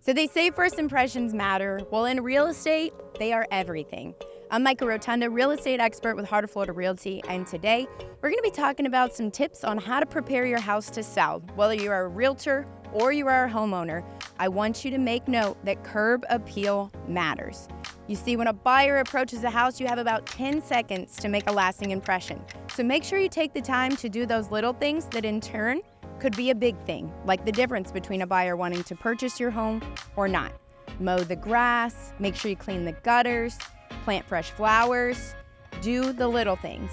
So they say first impressions matter. Well, in real estate, they are everything. I'm Mika, real estate expert with Heart of Florida Realty, and today we're going to be talking about some tips on how to prepare your house to sell. Whether you are a realtor or you are a homeowner, I want you to make note that curb appeal matters. You see, when a buyer approaches a house, you have about 10 seconds to make a lasting impression. So make sure you take the time to do those little things that in turn could be a big thing, like the difference between a buyer wanting to purchase your home or not. Mow the grass, make sure you clean the gutters, plant fresh flowers, do the little things.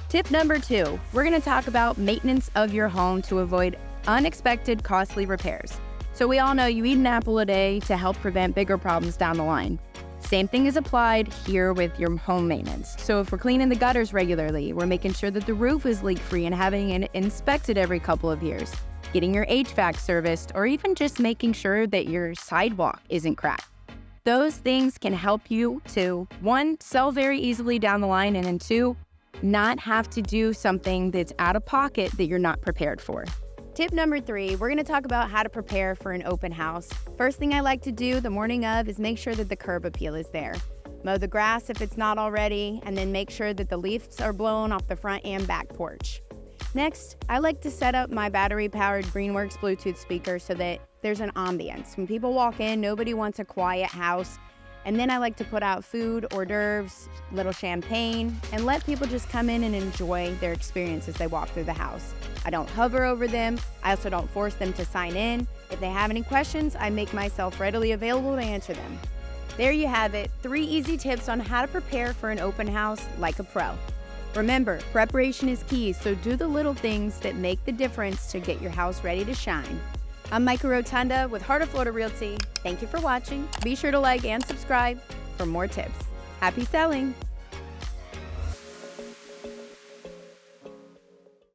Tip number 2, we're going to talk about maintenance of your home to avoid unexpected costly repairs. So we all know you eat an apple a day to help prevent bigger problems down the line. Same thing is applied here with your home maintenance. So if we're cleaning the gutters regularly, we're making sure that the roof is leak-free and having it inspected every couple of years, getting your HVAC serviced, or even just making sure that your sidewalk isn't cracked. Those things can help you to, 1, sell very easily down the line, and then 2, not have to do something that's out of pocket that you're not prepared for. Tip number 3, we're going to talk about how to prepare for an open house. First thing I like to do the morning of is make sure that the curb appeal is there. Mow the grass if it's not already, and then make sure that the leaves are blown off the front and back porch. Next, I like to set up my battery-powered Greenworks Bluetooth speaker so that there's an ambience. When people walk in, nobody wants a quiet house. And then I like to put out food, hors d'oeuvres, little champagne, and let people just come in and enjoy their experience as they walk through the house. I don't hover over them. I also don't force them to sign in. If they have any questions, I make myself readily available to answer them. There you have it, 3 easy tips on how to prepare for an open house like a pro. Remember, preparation is key, so do the little things that make the difference to get your house ready to shine. I'm Mika with Heart of Florida Realty. Thank you for watching. Be sure to like and subscribe for more tips. Happy selling!